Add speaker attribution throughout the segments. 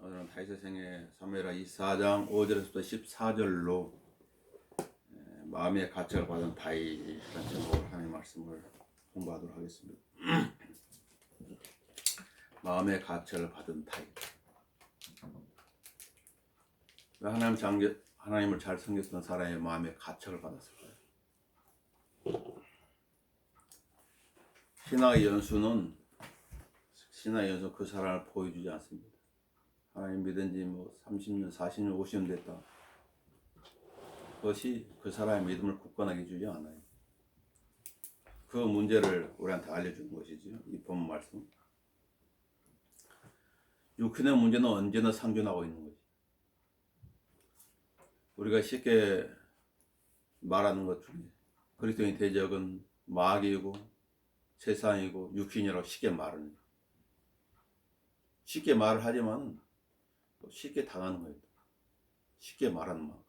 Speaker 1: 오늘은 다윗의 사무엘하 24장 5절에서부터 14절로 마음의 가책을 받은 다윗이라는 제목으로 하나님의 말씀을 공부하도록 하겠습니다. 마음의 가책을 받은 다윗. 왜 하나님을 잘 섬겼던 사람의 마음의 가책을 받았을까요? 신앙의 연수는 그 사람을 보여주지 않습니다. 하나님 믿은 지 30년, 40년, 50년 됐다. 그것이 그 사람의 믿음을 굳건하게 해주지 않아요. 그 문제를 우리한테 알려주는 것이죠. 이 본문 말씀. 육신의 문제는 언제나 상존하고 있는 거지. 우리가 쉽게 말하는 것 중에 그리스도인 대적은 마귀이고 세상이고 육신이라고 쉽게 말하는 거예요. 쉽게 말을 하지만 쉽게 당하는 거예요. 쉽게 말하는 만큼.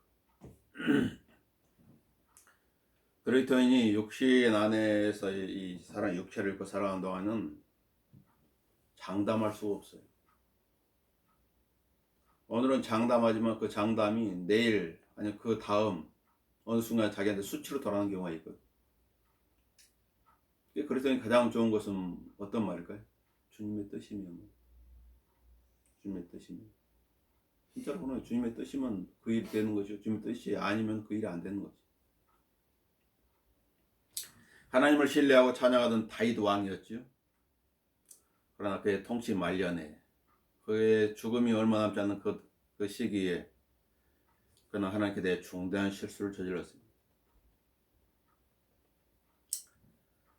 Speaker 1: 그리스도인이 육신 안에서 이 사람 육체를 입고 살아가는 동안은 장담할 수가 없어요. 오늘은 장담하지만 그 장담이 내일 아니 그 다음 어느 순간 자기한테 수치로 돌아가는 경우가 있거든요. 그리스도인이 가장 좋은 것은 어떤 말일까요? 주님의 뜻이면. 주님의 뜻이면. 진짜로 보면 주님의 뜻이면 그 일이 되는 것이고 주님의 뜻이 아니면 그 일이 안 되는 거지. 하나님을 신뢰하고 찬양하던 다윗 왕이었죠. 그러나 그의 통치 말년에 그의 죽음이 얼마 남지 않는 그 시기에 그는 하나님께 대해 중대한 실수를 저질렀습니다.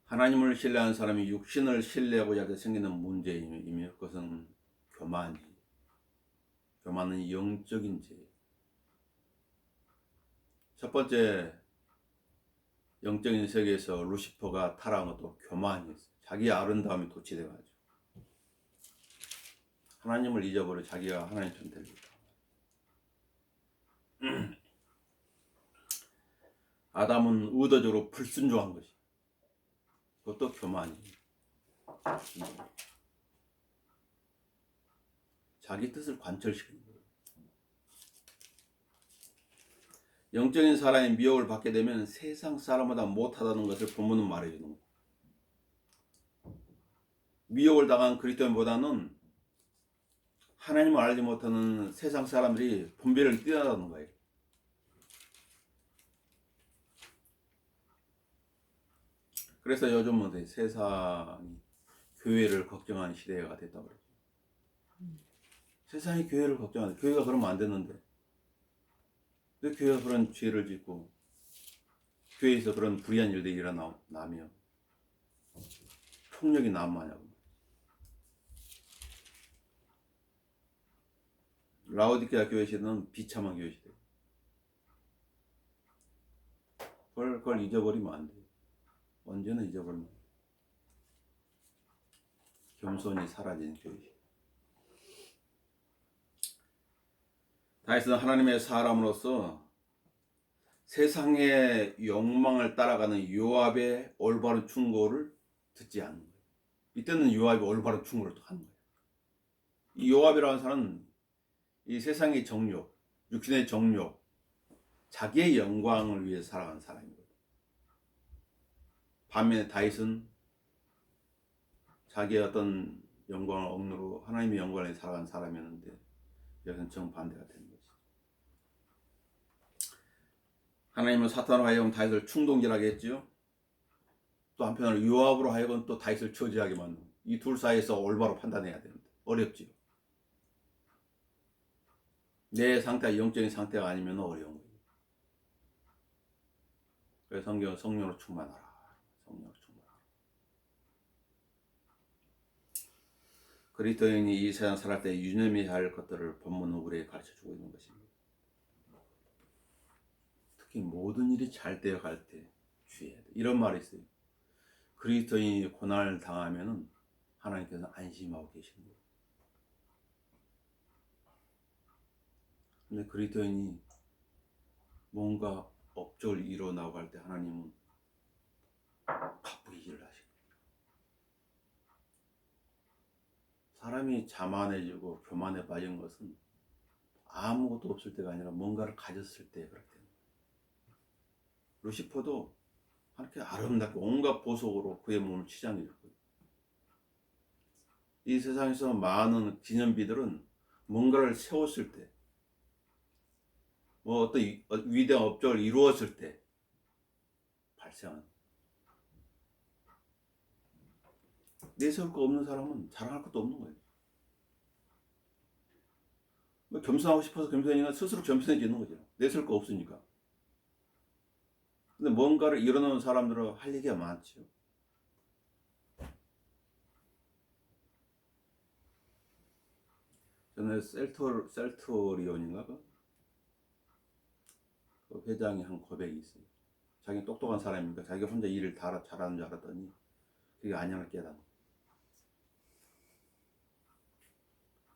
Speaker 1: 하나님을 신뢰하는 사람이 육신을 신뢰하고자 할 때 생기는 문제이며 그것은 교만은 영적인 죄. 첫 번째 영적인 세계에서 루시퍼가 타락한 것도 교만이었어요. 자기의 아름다움이 도취돼가지고 하나님을 잊어버려 자기가 하나님처럼 되려고. 아담은 의도적으로 불순종한 것이. 그것도 교만이에요. 자기 뜻을 관철시키는 거예요. 영적인 사람이 미혹을 받게 되면 세상 사람보다 못하다는 것을 본문은 말해주는 거예요. 미혹을 당한 그리스도인보다는 하나님을 알지 못하는 세상 사람들이 분별을 뛰어나다는 거예요. 그래서 요즘은 세상이 교회를 걱정하는 시대가 됐다고 그러죠. 세상이 교회를 걱정하는, 교회가 그러면 안 되는데 왜 교회가 그런 죄를 짓고 교회에서 그런 불의한 일들이 일어나면 폭력이 난무하냐고. 라오디게아 교회 시대는 비참한 교회 시대. 그걸 잊어버리면 안 돼요. 언제나 잊어버리면 안 돼요. 겸손이 사라진 교회 시대. 다윗은 하나님의 사람으로서 세상의 욕망을 따라가는 요압의 올바른 충고를 듣지 않는 거예요. 이때는 요압이 올바른 충고를 또 하는 거예요. 이 요압이라는 사람은 이 세상의 정욕, 육신의 정욕, 자기의 영광을 위해 살아가는 사람이거든요. 반면에 다윗은 자기의 어떤 영광을 억누르고 하나님의 영광을 위해 살아가는 사람이었는데 여기서는 정반대가 되는 거죠. 하나님은 사탄으로 하여금 다윗을 충동질하게 했지요. 또 한편으로 요압으로 하여금 또 다윗을 저지하게 만든, 이 둘 사이에서 올바로 판단해야 되는데 어렵지요. 내 상태가 영적인 상태가 아니면 어려운 거예요. 그래서 성경은 성령으로 충만하라. 성령으로 충만하라. 그리스도인이 이 세상 살아갈 때 유념해야 할 것들을 본문은 우리에게 가르쳐주고 있는 것입니다. 특히 모든 일이 잘 되어갈 때 주의해야 돼. 이런 말이 있어요. 그리스도인이 고난을 당하면 하나님께서 안심하고 계시는 거예요. 근데 그리스도인이 뭔가 업적을 이뤄나가고 할 때 하나님은 바쁘게 일을 하시고 사람이 자만해지고 교만에 빠진 것은 아무것도 없을 때가 아니라 뭔가를 가졌을 때 그렇게 됩니다. 루시퍼도 이렇게 아름답게 온갖 보석으로 그의 몸을 치장했고요. 이 세상에서 많은 기념비들은 뭔가를 세웠을 때, 뭐 어떤 위대한 업적을 이루었을 때 발생한. 내세울 거 없는 사람은 자랑할 것도 없는 거예요. 뭐 겸손하고 싶어서 겸손이니까 스스로 겸손해지는 거죠. 내세울 거 없으니까. 근데 뭔가를 이뤄놓은 사람들은 할 얘기가 많죠. 전에 셀토리온인가 그 회장이 한 고백이 있어요. 자기 똑똑한 사람이니까 자기 혼자 일을 다 잘하는 줄 알았더니 그게 아니라는 깨닫는.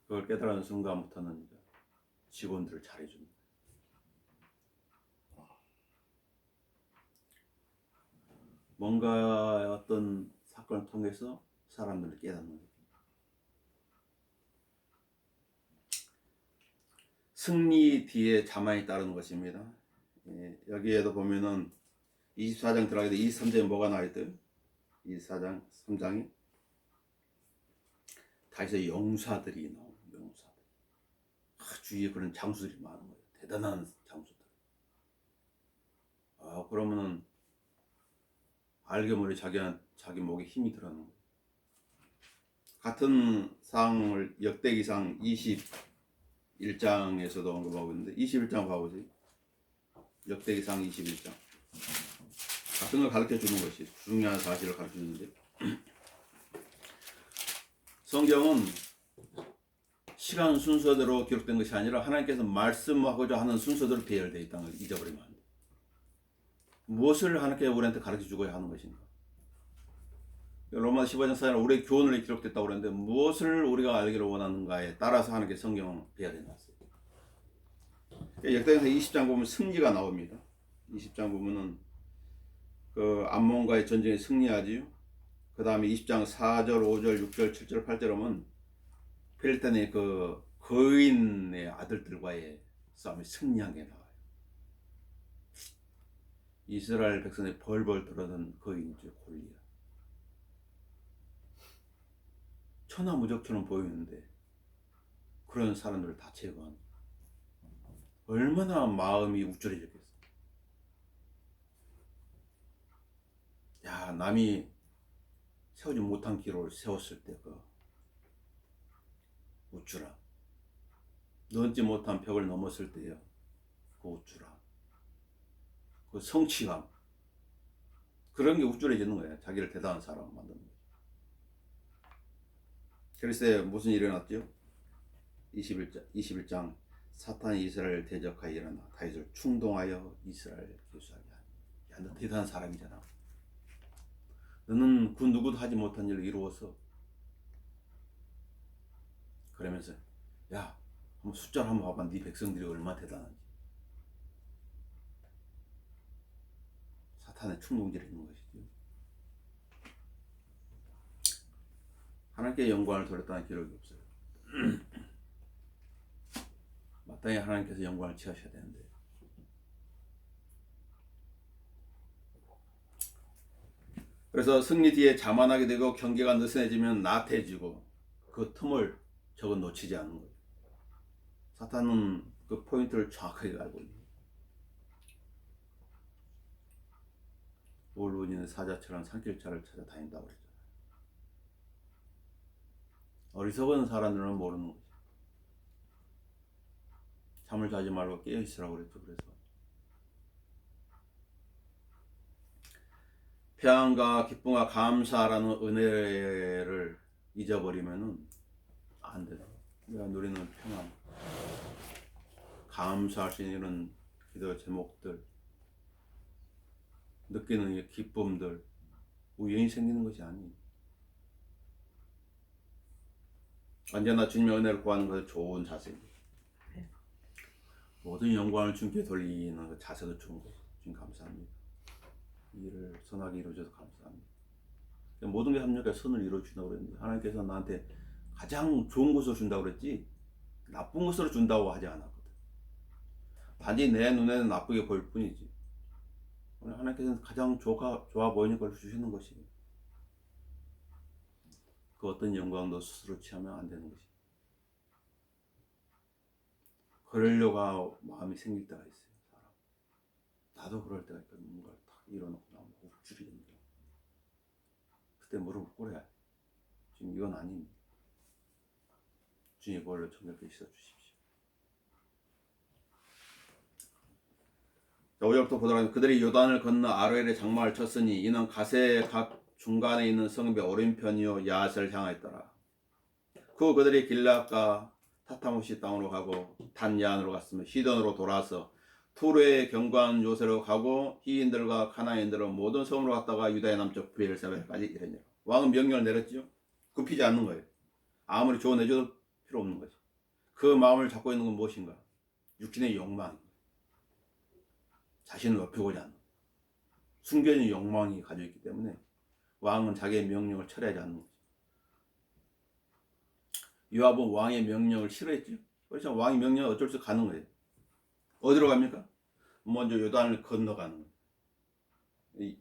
Speaker 1: 그걸 깨달은 순간부터는 직원들을 잘해주는. 뭔가 어떤 사건을 통해서 사람들을 깨닫는 거예요. 승리 뒤에 자만이 따르는 것입니다. 여기에도 보면은 24장 들어가게 돼 23장에 뭐가 나와있대요? 24장 3장에 다윗의 용사들이 나옵니다. 용사들. 주위에 그런 장수들이 많은 거예요. 대단한 장수들. 그러면은 알게 모르게 자기 목에 힘이 들어가는 거예요. 같은 상을 역대기상 21장에서도 언급하고 있는데 21장 봐보세요. 역대기상 21장. 같은 걸 가르쳐 주는 것이 중요한 사실을 가르쳐 주는데 성경은 시간 순서대로 기록된 것이 아니라 하나님께서 말씀하고자 하는 순서대로 배열되어 있다는 걸 잊어버리면 안 돼요. 무엇을 하나님께서 우리한테 가르쳐 주고야 하는 것인가? 로마 15장 4절 우리의 교훈을 기록됐다고 그랬는데 무엇을 우리가 알기를 원하는가에 따라서 하나님께서 성경을 배열해 놨어요. 역대기상 20장 보면 승리가 나옵니다. 20장 보면은 그 암몬과의 전쟁에 승리하지요. 그 다음에 20장 4절, 5절, 6절, 7절, 8절 하면 필리스탄의 그 거인의 아들들과의 싸움에 승리한 게 나와요. 이스라엘 백성이 벌벌 떨어던 거인이죠. 골리앗. 천하무적처럼 보이는데 그런 사람들을 다 제거한. 얼마나 마음이 우쭐해졌겠어. 야, 남이 세우지 못한 기록을 세웠을 때 그 우쭐함, 넘지 못한 벽을 넘었을 때요 그 우쭐함, 그 성취감, 그런 게 우쭐해지는 거예요. 자기를 대단한 사람 만드는 거예요. 그래서 무슨 일이 일어났죠? 21장 사탄이 이스라엘을 대적하여 일어나 다윗을 충동하여 이스라엘을 교수하게 하니. 야, 너 대단한 사람이잖아. 너는 그 누구도 하지 못한 일을 이루어서. 그러면서 야, 한번 숫자를 한번 봐봐. 네 백성들이 얼마나 대단한지. 사탄의 충동질이 있는 것이죠. 하나님께 영광을 돌렸다는 기록이 없어요. 마땅히 하나님께서 영광을 취하셔야 되는데 그래서 승리 뒤에 자만하게 되고 경계가 느슨해지면 나태해지고 그 틈을 적은 놓치지 않는 거예요. 사탄은 그 포인트를 정확하게 알고 있는 거예요. 올문이는 사자처럼 산길차를 찾아 다닌다고 그랬잖아요. 어리석은 사람들은 모르는 거죠. 잠을 자지 말고 깨어있으라고 그랬죠. 그래서 평안과 기쁨과 감사라는 은혜를 잊어버리면은 안 돼요. 우리가 누리는 평안, 감사할 수 있는 기도 제목들, 느끼는 기쁨들 우연히 생기는 것이 아니에요. 언제나 주님의 은혜를 구하는 것은 좋은 자세입니다. 모든 영광을 주님께 돌리는 그 자세도 좋은 거죠. 주님 감사합니다. 이 일을 선하게 이루어줘서 감사합니다. 모든 게 합력해 선을 이루어주신다고 그랬는데 하나님께서 나한테 가장 좋은 것으로 준다고 그랬지 나쁜 것으로 준다고 하지 않았거든. 단지 내 눈에는 나쁘게 보일 뿐이지. 하나님께서는 가장 좋아 보이는 걸 주시는 것이 그 어떤 영광도 스스로 취하면 안 되는 것이. 그러려고 마음이 생길 때가 있어요. 사람. 나도 그럴 때가 있거든. 뭔가를 탁 일어놓고 나면 욱줄이는 게. 그때 무릎을 꿇어야 지금 이건 아닙니다. 주님의 보혈로 정결케 씻어주십시오. 자, 5절부터 보도록 하겠습니다. 그들이 요단을 건너 아로엘의 장막을 쳤으니 이는 가세 각 중간에 있는 성읍의 오른편이요 야셀을 향하였더라. 그들이 길앗과 타타무시 땅으로 가고 단야안으로 갔으며 시돈으로 돌아서 투르의 경관 요새로 가고 히인들과 카나인들은 모든 성으로 갔다가 유다의 남쪽 브엘사베까지 이르니라. 왕은 명령을 내렸지요. 굽히지 않는 거예요. 아무리 조언해줘도 필요 없는 거죠. 그 마음을 잡고 있는 건 무엇인가? 육신의 욕망, 자신을 높이고자 하는 숨겨진 욕망이 가지고 있기 때문에 왕은 자기의 명령을 철회하지 않는 거죠. 요압은 왕의 명령을 싫어했죠. 그래서 왕의 명령은 어쩔 수 없이 가는 거예요. 어디로 갑니까? 먼저 요단을 건너가는 거예요.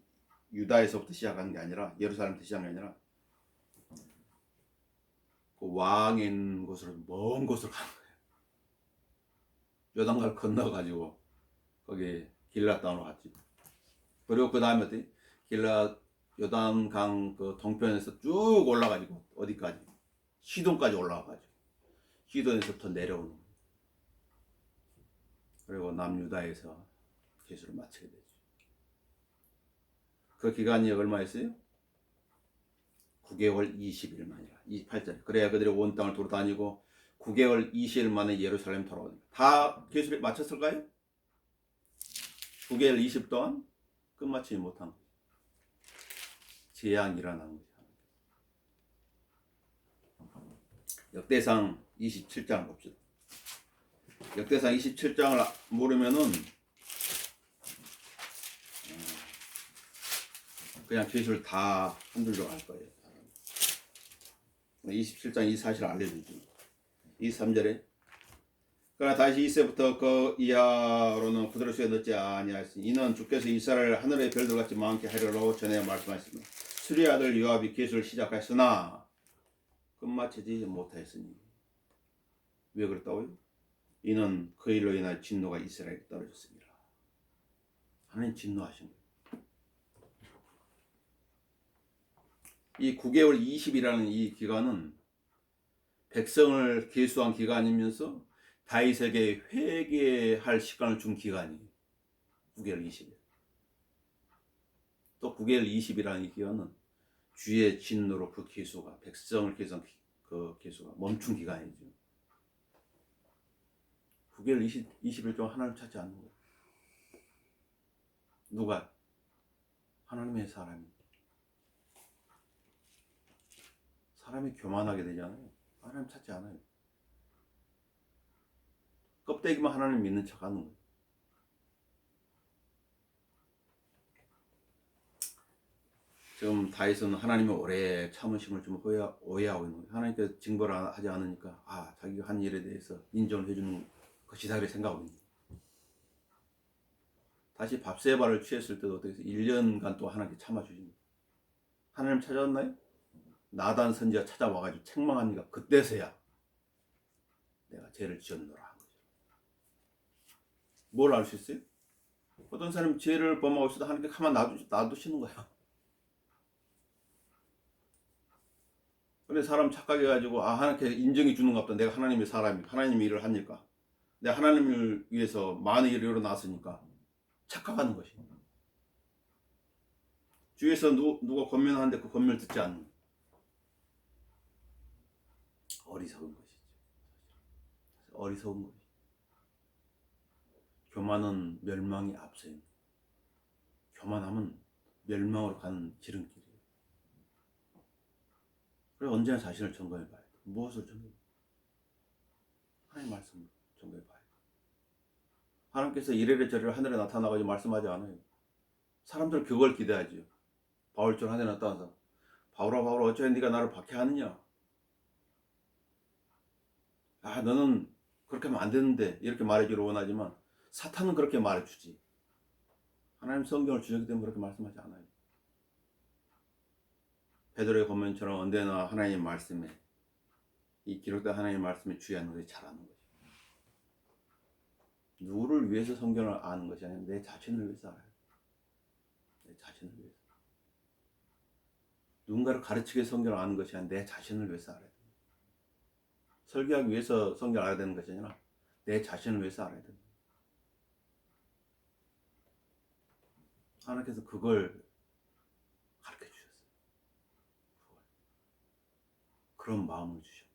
Speaker 1: 유다에서부터 시작하는 게 아니라 예루살렘부터 시작하는 게 아니라 그 왕이 있는 곳으로 먼 곳으로 가는 거예요. 요단강을 건너가지고 거기 길앗 땅으로 갔지. 그리고 그 다음에 어디 요단강 그 동편에서 쭉 올라가지고 어디까지? 시돈까지 올라가가지고 시돈에서부터 내려오는 거예요. 그리고 남유다에서 계수를 마치게 되죠. 그 기간이 얼마였어요? 9개월 20일 만이라. 28절. 그래야 그들이 온 땅을 돌아다니고 9개월 20일 만에 예루살렘 돌아오니까 다 계수를 마쳤을까요? 9개월 20 동안 끝마치지 못한 거죠. 재앙이 일어난 거죠. 역대상 27장 봅시다. 역대상 27장을 모르면은 그냥 계시를 다 흔들려 갈 거예요. 27장 이 사실을 알려주죠. 23절에 그러나 다시 이세부터 그 이하로는 그들의 수에 넣지 아니하였으니 이는 주께서 이스라엘을 하늘의 별들같이 많게 하려고 전에 말씀하셨습니다. 수리의 아들 요압이 계시를 시작하였으나 끝마치지 못하였으니 왜 그랬다고요? 이는 그 일로 인하여 진노가 이스라엘에 떨어졌습니다. 하나님 진노하신 거예요. 이 9개월 20이라는 이 기간은 백성을 계수한 기간이면서 다윗에게 회개할 시간을 준 기간이에요. 9개월 20일. 또 9개월 20이라는 이 기간은 주의 진노로 그 계수가 백성을 계수한 그 계수가 멈춘 기간이죠. 9개월 20일 동안 하나님 찾지 않는 거예요. 누가? 하나님의 사람이. 사람이 교만하게 되잖아요. 하나님 찾지 않아요. 껍데기만 하나님 믿는 척 하는 거예요. 지금 다윗은 하나님의 오래 참으심을 좀 오해하고 있는 거예요. 하나님께서 징벌을 하지 않으니까 자기가 한 일에 대해서 인정을 해주는 것이다 이렇게 생각하고 있는 거예요. 다시 밥세바를 취했을 때도 어떻게 해서 1년간 또 하나님께 참아주신 거예요. 하나님 찾아왔나요? 나단 선지가 찾아와가지고 책망하니까 그때서야 내가 죄를 지었노라 한 거죠. 뭘 알 수 있어요? 어떤 사람이 죄를 범하고 있어도 하나님께 가만 놔두시는 거야. 근데 사람 착각해가지고 하나님께 인정해 주는가 보다. 내가 하나님의 사람이 하나님의 일을 하니까 내가 하나님을 위해서 많은 일을 일어났으니까 착각하는 것이. 주위에서 누가 권면하는데 그 권면을 듣지 않는 거예요. 어리석은 것이죠. 어리석은 것이죠. 교만은 멸망이 앞서요. 교만하면 멸망으로 가는 지름길이에요. 그래서 언제나 자신을 점검해 봐야 돼요. 무엇을 점검해 봐요? 하나님 말씀을 점검해 봐요. 하나님께서 이래래 저래래 하늘에 나타나가지고 말씀하지 않아요. 사람들 그걸 기대하지요. 바울처럼 하늘에 나타나서 바울아 어쩌면 네가 나를 박해하느냐? 아, 너는 그렇게 하면 안 되는데 이렇게 말해주기를 원하지만 사탄은 그렇게 말해주지. 하나님 성경을 주셨기 때문에 그렇게 말씀하지 않아요. 베드로의 권면처럼 언제나 하나님 말씀에, 이 기록된 하나님 말씀에 주의하는 것이 잘하는 거죠. 누구를 위해서 성경을 아는 것이 아니라 내 자신을 위해서 알아요. 내 자신을 위해서. 누군가를 가르치기 위해서 성경을 아는 것이 아니라 내 자신을 위해서 알아야 됩니다. 설교하기 위해서 성경을 알아야 되는 것이 아니라 내 자신을 위해서 알아야 됩니다. 하나님께서 그걸 가르쳐 주셨어요. 그런 마음을 주셨어요.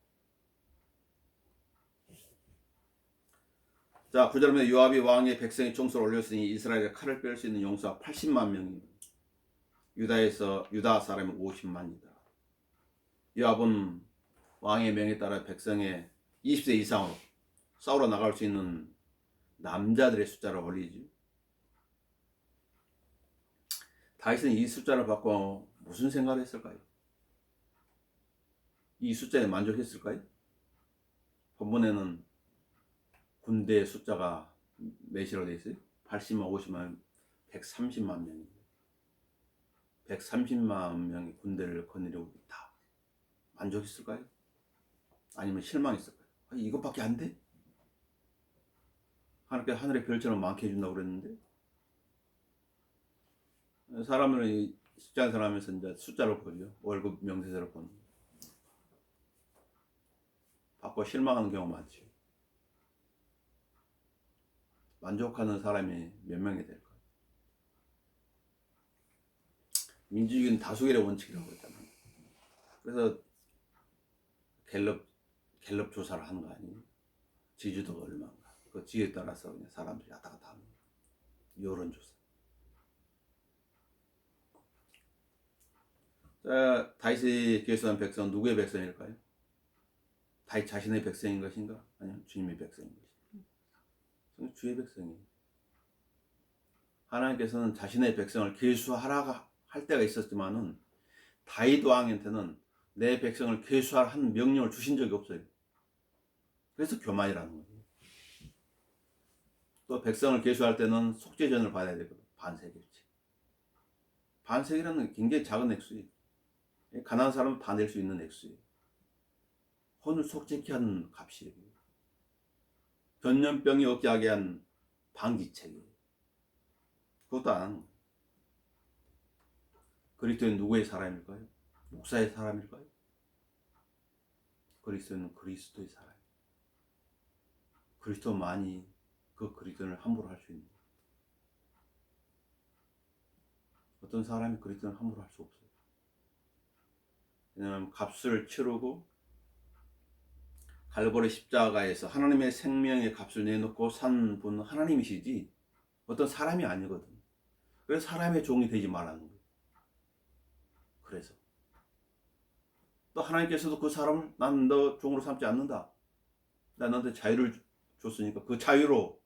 Speaker 1: 자, 9절에 요압이 왕의 백성의 총수를 올렸으니 이스라엘의 칼을 뺄 수 있는 용사가 80만 명이고 유다 사람이 50만이다. 요압은 왕의 명에 따라 백성의 20세 이상으로 싸우러 나갈 수 있는 남자들의 숫자를 올리지. 다윗은 이 숫자를 받고 무슨 생각을 했을까요? 이 숫자에 만족했을까요? 본문에는 군대의 숫자가 몇이라고 되어 있어요? 80만, 50만, 130만 명입니다. 130만 명이 군대를 거느리고 있다. 만족했을까요? 아니면 실망했을까요? 아니, 이것밖에 안 돼? 하나님께서 하늘의 별처럼 많게 해준다고 그랬는데, 사람들은 직장생활 하면서 이제 숫자를 보죠. 월급 명세서를 보는. 받고 실망하는 경우가 많죠. 만족하는 사람이 몇 명이 될까요? 민주주의는 다수결의 원칙이라고 했잖아요. 그래서 갤럽 조사를 하는 거 아니에요? 지지도가 얼마인가. 그 지지에 따라서 그냥 사람들이 왔다 갔다 하는 거예요. 여론조사. 자, 다윗이 계수한 백성은 누구의 백성일까요? 다윗 자신의 백성인 것인가? 아니면 주님의 백성인 것인가? 주의 백성이에요. 하나님께서는 자신의 백성을 계수하라 할 때가 있었지만은 다윗 왕한테는 내 백성을 계수할 한 명령을 주신 적이 없어요. 그래서 교만이라는 거예요. 또 백성을 계수할 때는 속죄전을 받아야 되거든. 반세기치. 반세기라는 굉장히 작은 액수예요. 가난한 사람은 다 낼 수 있는 액수예요. 혼을 속죄케 하는 값이에요. 전염병이 없게 하게 한 방지책이에요. 그것도 안 하는 거예요. 그리스도는 누구의 사람일까요? 목사의 사람일까요? 그리스도는 그리스도의 사람. 그리스도만이 그 그리스도를 함부로 할 수 있는 거예요. 어떤 사람이 그리스도를 함부로 할 수 없어요. 왜냐하면 값을 치르고 갈보리 십자가에서 하나님의 생명의 값을 내놓고 산 분은 하나님이시지 어떤 사람이 아니거든. 그래서 사람의 종이 되지 말라는 거예요. 그래서 또 하나님께서도 그 사람을 난 너 종으로 삼지 않는다. 나 너한테 자유를 줬으니까 그 자유로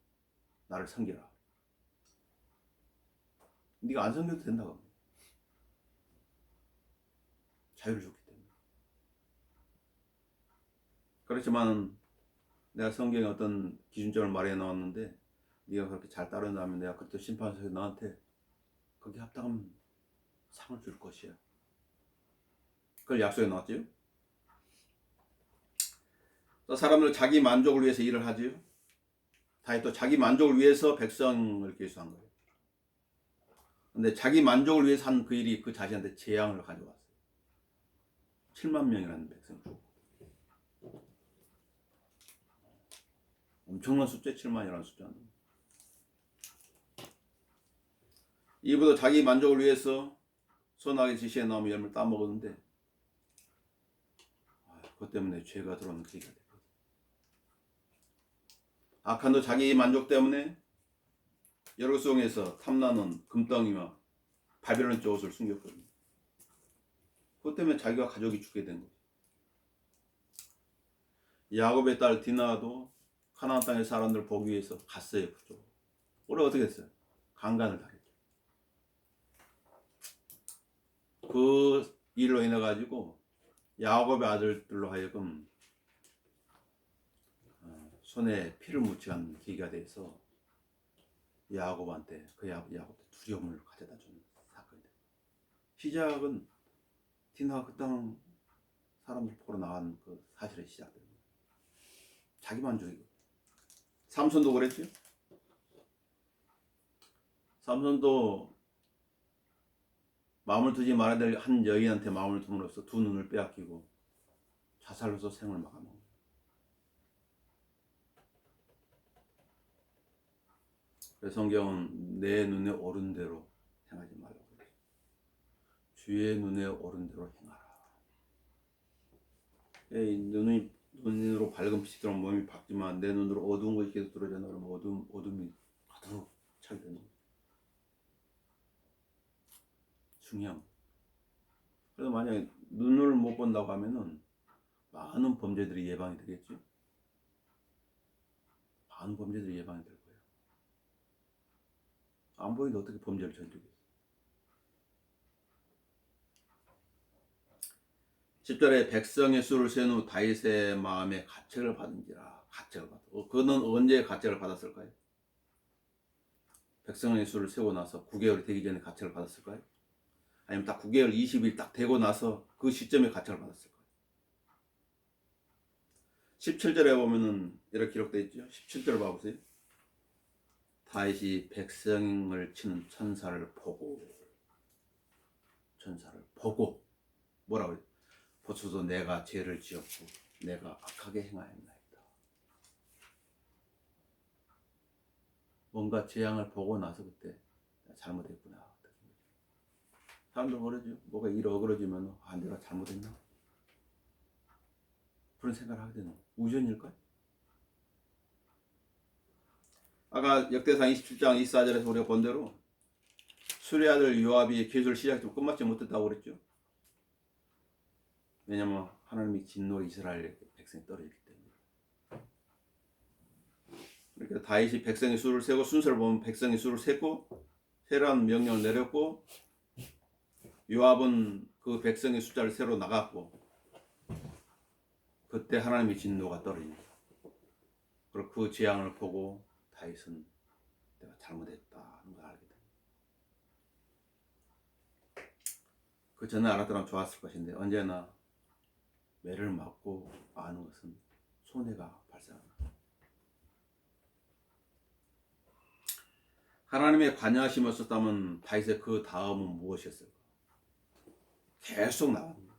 Speaker 1: 나를 섬기라. 네가 안 섬겨도 된다고. 자유를 줬기 때문에. 그렇지만 내가 성경에 어떤 기준점을 말해 놓았는데 네가 그렇게 잘 따른다면 내가 그때 심판소에서 너한테 거기에 합당한 상을 줄 것이야. 그걸 약속해 놨지요. 또 사람들 자기 만족을 위해서 일을 하지요. 다윗도 자기 만족을 위해서 백성을 계수한 거예요. 근데 자기 만족을 위해서 한 그 일이 그 자신한테 재앙을 가져왔어요. 7만 명이라는 백성을 주고. 엄청난 숫자 7만이라는 숫자는. 이보다 자기 만족을 위해서 선악의 지시에 나오면 열매를 따먹었는데 그것 때문에 죄가 들어오는 계기가 됐거든요. 악한도 자기 만족 때문에 여로송에서 탐나는 금덩이와 바벨론 옷을 숨겼거든요. 그것 때문에 자기와 가족이 죽게 된 거죠. 야곱의 딸 디나도 가나안 땅의 사람들 보기 위해서 갔어요. 그쪽으로. 올해 어떻게 했어요? 강간을 당했죠. 그 일로 인해 가지고 야곱의 아들들로 하여금 손에 피를 묻히게 한 계기가 돼서 야곱한테 야곱한테 두려움을 가져다 주는 사건이다. 시작은 디나가 그 땅 사람들 보러 나간 그 사실의 시작입니다. 자기 만족이고. 삼손도 그랬죠. 삼손도 마음을 두지 말아야 될 한 여인한테 마음을 둠으로써 두 눈을 빼앗기고 자살로서 생을 마감한 거예요. 그래서 성경은 내 눈에 오른 대로 행하지 말라고 그래요. 주의 눈에 오른 대로 행하라. 눈으로 밝은 빛이 들어오면 몸이 밝지만 내 눈으로 어두운 것이 계속 들어오잖아. 그러면 어둠이 가득 차게 되는 거예요. 중요한 거예요. 그래서 만약에 눈을 못 본다고 하면은 많은 범죄들이 예방이 되겠죠. 많은 범죄들이 예방이 될 거예요. 안 보이는데 어떻게 범죄를 저지르겠어요. 10절에 백성의 수를 센 후 다윗의 마음에 가책을 받은지라. 가책을 받아. 그는 언제 가책을 받았을까요? 백성의 수를 세고 나서 9개월이 되기 전에 가책을 받았을까요? 아니면 딱 9개월 20일 딱 되고 나서 그 시점에 가책을 받았을까요? 17절에 보면은 이렇게 되어 있죠. 17절 봐보세요. 다윗이 백성을 치는 천사를 보고 뭐라고 해요? 보소서 내가 죄를 지었고 내가 악하게 행하였나이다. 뭔가 재앙을 보고 나서 그때 잘못했구나. 사람들 그러죠. 뭐가 일 어그러지면 내가 잘못했나? 그런 생각을 하게 되는 거예요. 우연일까요? 아까 역대상 27장 24절에서 우리가 본 대로 수리의 아들 요압이 계수를 시작해서 끝맞지 못했다고 그랬죠. 왜냐면 하나님이 진노로 이스라엘 백성이 떨어졌기 때문에. 그러니까 다윗이 백성의 수를 세고 순서를 보면 백성의 수를 세고 세라는 명령을 내렸고 요압은 그 백성의 숫자를 세로 나갔고 그때 하나님의 진노가 떨어집니다. 그리고 그 재앙을 보고 다윗은 내가 잘못했다는 걸 알게 됩니다. 그 전에 알았더라면 좋았을 것인데 언제나 매를 맞고 아는 것은 손해가 발생합니다. 하나님의 관여하심이 없었다면 다윗의 그 다음은 무엇이었을까? 계속 나옵니다.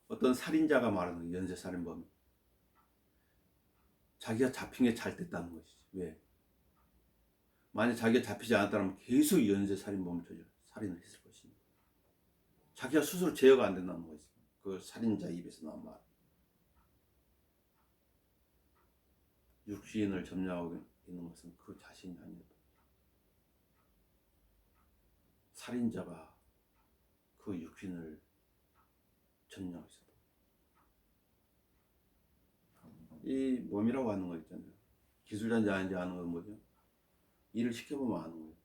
Speaker 1: 어떤 살인자가 말하는 연쇄살인범. 자기가 잡힌 게 잘 됐다는 것이지. 왜? 만약 자기가 잡히지 않았다면 계속 연쇄살인범을 살인을 했을 것입니다. 자기가 스스로 제어가 안 된다는 것이지. 그 살인자 입에서 나온 말. 육신을 점령하고 있는 것은 그 자신이 아니다. 살인자가 그 육신을 점령하고 있었다. 이 몸이라고 하는 거 있잖아요. 기술자인지 아닌지 아는 건 뭐죠? 일을 시켜보면 아는 거예요.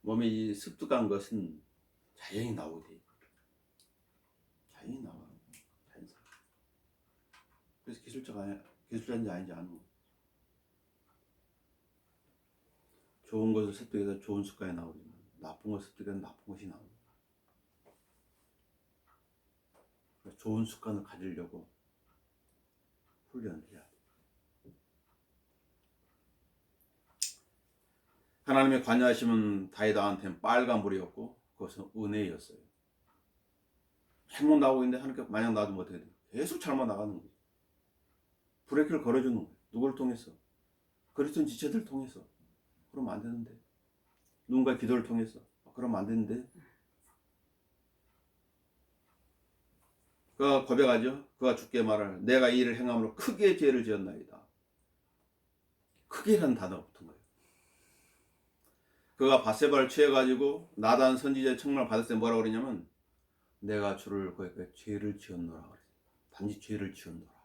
Speaker 1: 몸에 이 습득한 것은 자연히 나오게 돼 있고 자연히 나와. 자연스럽게. 그래서 기술자인지 아닌지 아는 거예요. 좋은 것을 습득해서 좋은 습관이 나오지만 나쁜 것을 습득해서 나쁜 것이 나옵니다. 좋은 습관을 가지려고 훈련을 해야 돼. 하나님의 관여하심은 다윗한테는 빨간불이었고 그것은 은혜였어요. 잘못 나오고 있는데 하나님께 만약 놔두면 어떻게 돼요? 계속 잘못 나가는 거예요. 브레이크를 걸어주는 거예요. 누구를 통해서? 그리스도인 지체들을 통해서. 그러면 안 되는데. 누군가의 기도를 통해서. 그러면 안 되는데. 그가 고백하죠. 그가 주께 말할 내가 이 일을 행함으로 크게 죄를 지었나이다. 크게라는 단어가 붙은 거예요. 그가 밧세바를 취해가지고 나단 선지자의 청문을 받았을 때 뭐라고 그러냐면 내가 주를 고백해 죄를 지었노라 그랬어요. 단지 죄를 지었노라.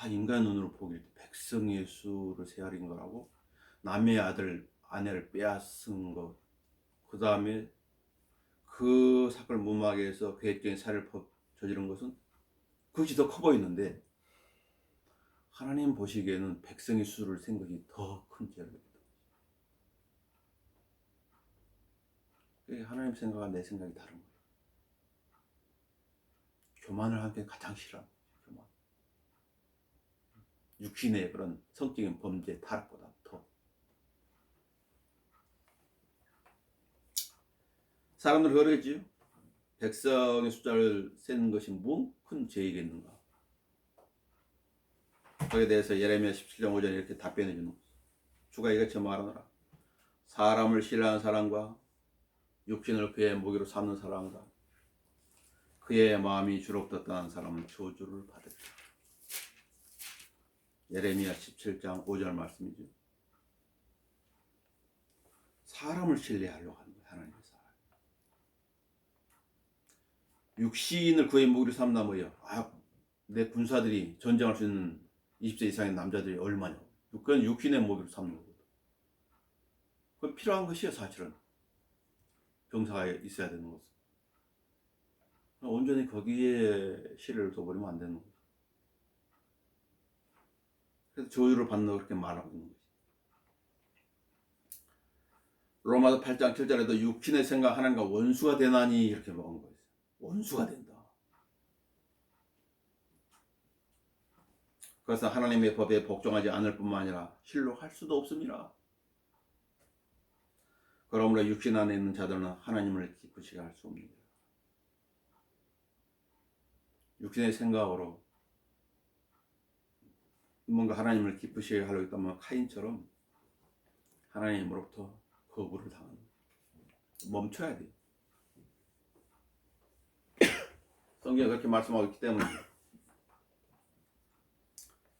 Speaker 1: 인간 눈으로 보길 백성의 수를 세아린 거라고 남의 아내를 빼앗은 것, 그 다음에 그 사건을 무마하게 해서 계획적인 살해를 저지른 것은 그것이 더 커 보이는데 하나님 보시기에는 백성의 수를 센 것이 더 큰 죄를. 하나님 생각과 내 생각이 다른 거예요. 교만을 하는 게 가장 싫어하는 거예요. 교만. 육신의 그런 성적인 범죄 타락보다 더. 사람들 그러지요. 백성의 숫자를 세는 것이 무슨 큰 죄이겠는가. 거기에 대해서 예레미야 17장 5절에 이렇게 답변해 주는 거죠. 주가 이같이 말하노라. 사람을 싫어하는 사람과 육신을 그의 무기로 삼는 사람과 그의 마음이 주로부터 떠난 사람은 저주를 받으리라. 예레미야 17장 5절 말씀이죠. 사람을 신뢰하려고 하는 거예요. 하나님의 사람. 육신을 그의 무기로 삼나 뭐예요? 내 군사들이 전쟁할 수 있는 20세 이상의 남자들이 얼마냐. 그건 육신의 무기로 삼는 거거든. 그건 필요한 것이에요. 사실은. 병사가 있어야 되는 것은. 온전히 거기에 신뢰를 둬버리면 안 되는 거죠. 그래서 저주를 받는다고 그렇게 말하고 있는 거죠. 로마서 8장 7절에도 육신의 생각 하나님과 원수가 되나니 이렇게 먹은 거예요. 원수가 된다. 그래서 하나님의 법에 복종하지 않을 뿐만 아니라 실록할 수도 없습니다. 그러므로 육신 안에 있는 자들은 하나님을 기쁘시게 할 수 없습니다. 육신의 생각으로 뭔가 하나님을 기쁘시게 하려고 했다면 카인처럼 하나님으로부터 거부를 당하는 거예요. 멈춰야 돼요. 성경에 그렇게 말씀하고 있기 때문에.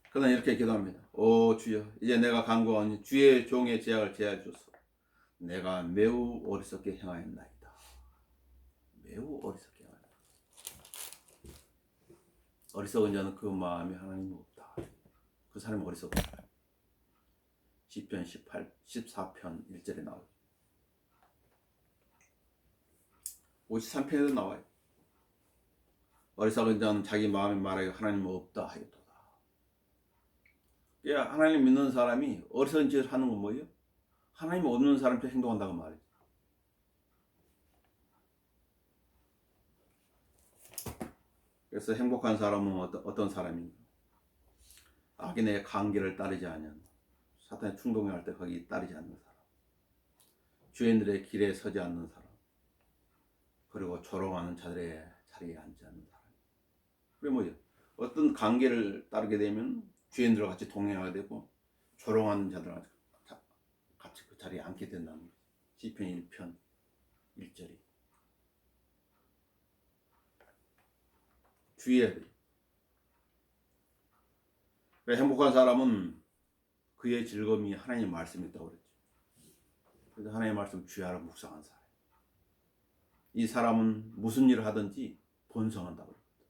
Speaker 1: 그러나 이렇게 기도합니다. 오 주여, 이제 내가 간구하니 주의 종의 죄악을 제하여 주소서. 내가 매우 어리석게 행하였나이다. 매우 어리석게 행하였다. 어리석은 자는 그 마음에 하나님이 없다. 그 사람이 어리석다. 시편 14편 1절에 나와요. 53편에도 나와요. 어리석은 자는 자기 마음에 말하여 하나님은 없다 하였도다. 하나님 믿는 사람이 어리석은 짓을 하는 건 뭐예요? 하나님 없는 사람처럼 행동한다고 말이죠. 그래서 행복한 사람은 어떤 사람인가? 악인의 관계를 따르지 않는, 사탄의 충동에 할 때 거기 따르지 않는 사람, 죄인들의 길에 서지 않는 사람, 그리고 조롱하는 자들의 자리에 앉지 않는 사람. 그게 뭐예요? 어떤 관계를 따르게 되면 죄인들과 같이 동행하게 되고 조롱하는 자들과 같이 그 자리에 앉게 된다는 거예요. 시편 1편 1절이. 주의해야 돼요. 행복한 사람은 그의 즐거움이 하나님의 말씀이 있다고 그랬죠. 그래서 하나님의 말씀 주의하라 묵상한 사람. 이 사람은 무슨 일을 하든지 번성한다고 그랬거든요.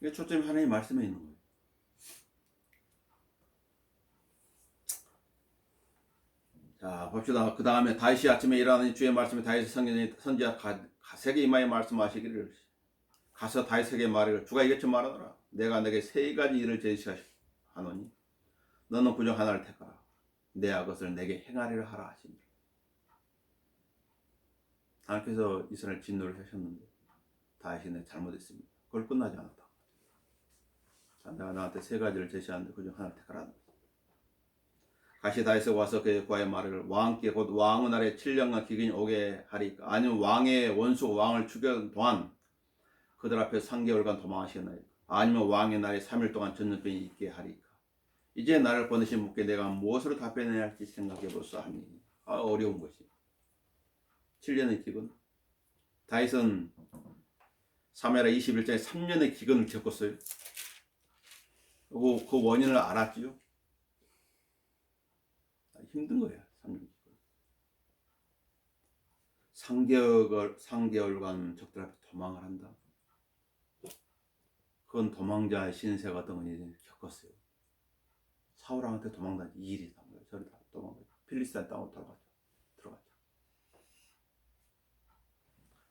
Speaker 1: 이게 초점이 하나님의 말씀에 있는 거예요. 자, 봅시다. 그 다음에 다윗이 아침에 일어나니 주의 말씀에 다윗의 선지자 가세게 이마에 말씀하시기를, 가서 다윗에게 말하기를, 주가 이같이 말하더라. 내가 내게 세 가지 일을 제시하노니 너는 그중 하나를 택하라. 내가 그것을 내게 행하리라 하라 하십니다. 하나님께서 이스라엘 진노를 하셨는데 다윗이 잘못했습니다. 그걸 끝나지 않았다. 자, 내가 너한테 세 가지를 제시하는데 그중 하나를 택하라. 다시 다윗이 와서 그의 구하에 말을, 왕께 곧 왕의 날에 7년간 기근이 오게 하리까, 아니면 왕의 원수가 왕을 죽여 동안 그들 앞에 3개월간 도망하시겠나이까, 아니면 왕의 날에 3일 동안 전염병이 있게 하리까. 이제 나를 보내신 분께 내가 무엇으로 답변해야 할지 생각해보소 하니. 어려운 것이 7년의 기근. 다윗은 사무엘하 21장에 3년의 기근을 겪었어요. 그 원인을 알았지요. 힘든 거예요. 3개월간 적들 앞에 도망을 한다. 그건 도망자의 신세가 어떤 건지 겪었어요. 사울왕한테 도망다니 2일이 단 거예요. 저리 도망가요. 필리스타인 땅으로 들어가죠.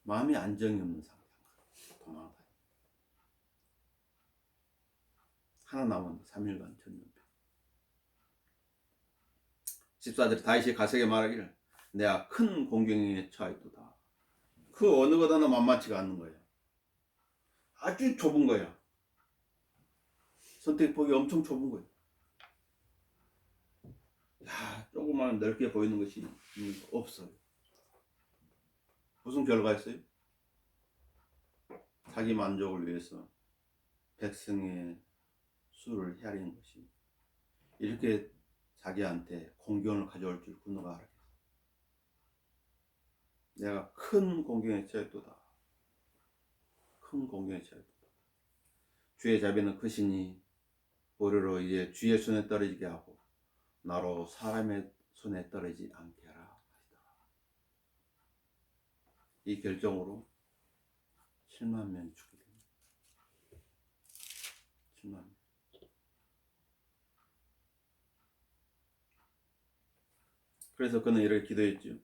Speaker 1: 마음이 안정이 없는 상태. 도망다니. 하나 남은 3일간 전염병. 14절에 다윗이 가세게 말하기를 내가 큰 공경에 처하였도다. 그 어느 것 하나 만만치가 않는 거야. 아주 좁은 거야. 선택폭이 엄청 좁은 거야. 야, 조그만 넓게 보이는 것이 없어요. 무슨 결과였어요? 자기 만족을 위해서 백성의 수를 헤아리는 것이 이렇게 자기한테 공경을 가져올 줄 누가 알았겠어. 내가 큰 공경에 처했도다. 큰 공경에 처했도다. 주의 자비는 크시니 보리로 이제 주의 손에 떨어지게 하고 나로 사람의 손에 떨어지지 않게 하라 하시더라. 이 결정으로 7만 명이 죽게 됩니다. 7만 명. 그래서 그는 이렇게 기도했죠.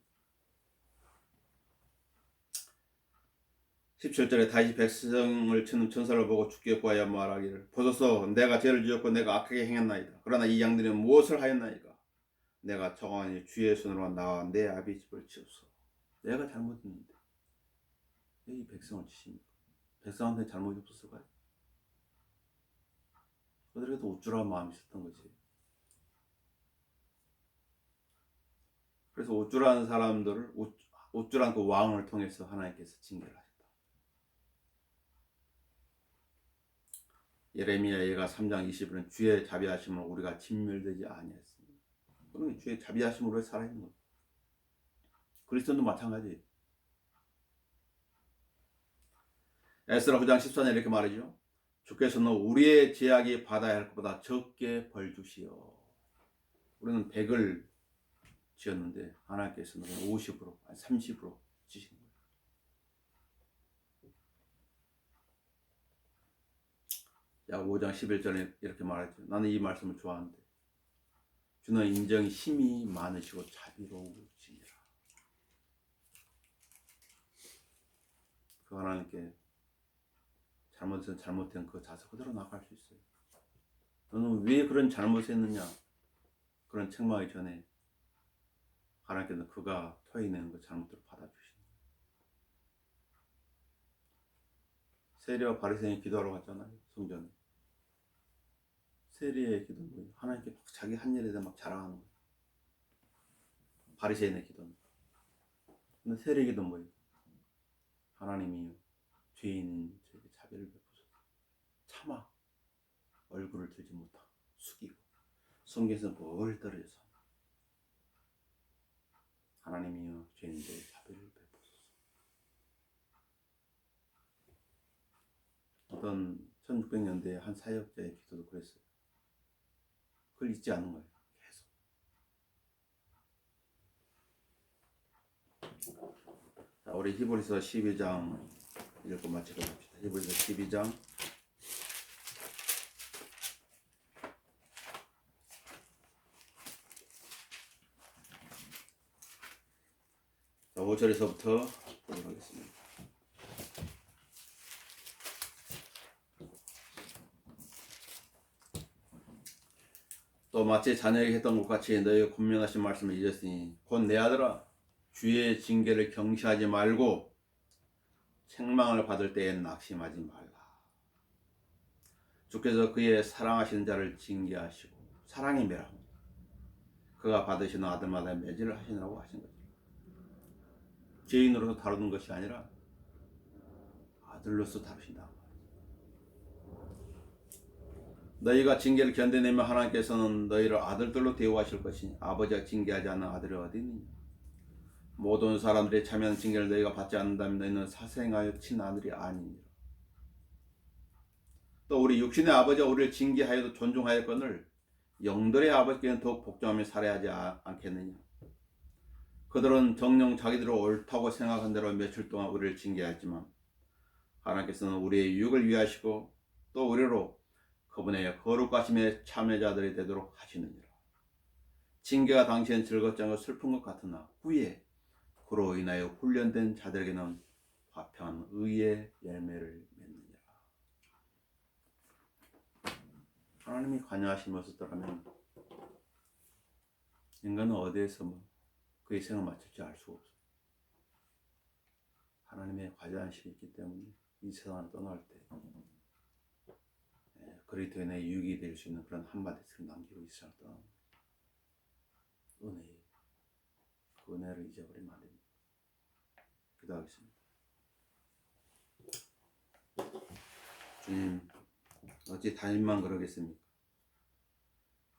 Speaker 1: 17절에 다시 백성을 치는 천사를 보고 주께 구하여 말하기를 보소서 내가 죄를 지었고 내가 악하게 행했나이다. 그러나 이 양들은 무엇을 하였나이까? 내가 정하니 주의 손으로 나와 내 아비 집을 치우소. 내가 잘못했는데 왜 이 백성을 치십니까? 백성한테 잘못이 없었을까요? 그들에게도 우쭐한 마음이 있었던 거지. 그래서 우쭐한 사람들을 우쭐한 그 왕을 통해서 하나님께서 징계를 하셨다. 예레미야 예가 3장 20절은 주의 자비하심으로 우리가 진멸되지 아니했습니다. 그러면 주의 자비하심으로 살아있는 거예요. 그리스도도 마찬가지예요. 에스라 9장 14절 이렇게 말이죠. 주께서는 우리의 죄악이 받아야 할 것보다 적게 벌 주시오. 우리는 100을 지었는데 하나님께서는 50% 아니 30% 지신 거예요. 야고보 5장 11절에 이렇게 말했죠. 나는 이 말씀을 좋아하는데 주는 인정이 힘이 많으시고 자비로우시니라. 그 하나님께 잘못은 잘못된 그 자세 그대로 나갈 수 있어요. 너는 왜 그런 잘못을 했느냐? 그런 책망하기 전에 하나님께는 그가 토해내는 그 잘못들을 받아주시는 거예요. 세리와 바리새인이 기도하러 갔잖아요. 성전에. 세리의 기도는 뭐예요? 하나님께 막 자기 한 일에 대해 막 자랑하는 거예요. 바리새인의 기도는. 근데 세리의 기도는 뭐예요? 하나님이요 죄인인 저에게 자비를 베푸소서. 차마 얼굴을 들지 못하고 숙이고 성경에서 뭘 떨어져서 하나님이여 죄인들의 자비를 베푸소서. 어떤 1600년대에 한 사역자의 기도도 그랬어요. 그걸 잊지 않는 거예요. 계속. 자, 우리 히브리서 12장 읽고 마치고 합시다. 히브리서 12장 5절에서부터 보도록 하겠습니다. 또 마치 자녀에게 했던 것 같이 너희가 권면하신 말씀을 잊었으니 곧 내 아들아 주의 징계를 경시하지 말고 책망을 받을 때엔 낙심하지 말라. 주께서 그의 사랑하시는 자를 징계하시고 사랑의 매라 그가 받으시는 아들마다 매질을 하시느라고 하신 거죠. 죄인으로서 다루는 것이 아니라 아들로서 다루신다. 너희가 징계를 견뎌내면 하나님께서는 너희를 아들들로 대우하실 것이니 아버지가 징계하지 않는 아들이 어디 있느냐. 모든 사람들이 참여하는 징계를 너희가 받지 않는다면 너희는 사생하여 친아들이 아니니라. 또 우리 육신의 아버지가 우리를 징계하여도 존중하였거늘 영들의 아버지께는 더욱 복종하며 살아야 하지 않겠느냐. 그들은 정녕 자기들을 옳다고 생각한 대로 며칠 동안 우리를 징계했지만 하나님께서는 우리의 유익을 위하시고 또 우리로 그분의 거룩하심의 참여자들이 되도록 하시느니라. 징계가 당시엔 즐겁지 않고 슬픈 것 같으나 후에 그로 인하여 훈련된 자들에게는 화평한 의의 열매를 맺느니라. 하나님이 관여하심이 없었더라면 인간은 어디에서 그의 생을 마칠지 알 수가 없어요. 하나님의 관여하심이 있기 때문에 이 세상을 떠날 때 그리스도인의 유익이 될 수 있는 그런 한마디를 남기고 이 세상을 떠납니다. 은혜, 그 은혜를 잊어버리면 안 됩니다. 기도하겠습니다. 주님, 어찌 단일만 그러겠습니까?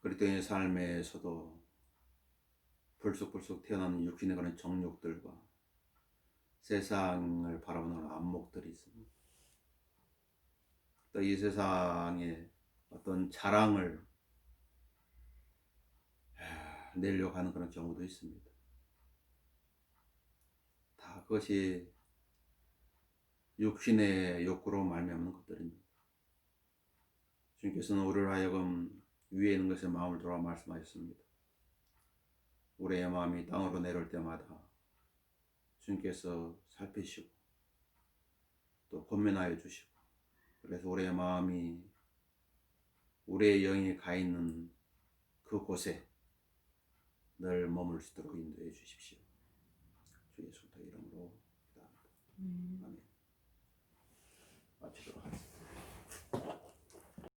Speaker 1: 그리스도인의 삶에서도 불쑥불쑥 태어나는 육신에 관한 정욕들과 세상을 바라보는 안목들이 있습니다. 또 이 세상에 어떤 자랑을 내려고 하는 그런 경우도 있습니다. 다 그것이 육신의 욕구로 말미암는 것들입니다. 주님께서는 우리를 하여금 위에 있는 것에 마음을 돌아 말씀하셨습니다. 우리의 마음이 땅으로 내려올 때마다 주님께서 살피시고 또 권면하여 주시고, 그래서 우리의 마음이 우리의 영이 가 있는 그곳에 늘 머물 수 있도록 인도해 주십시오. 주 예수 그리스도 이름으로 기도합니다. 아멘.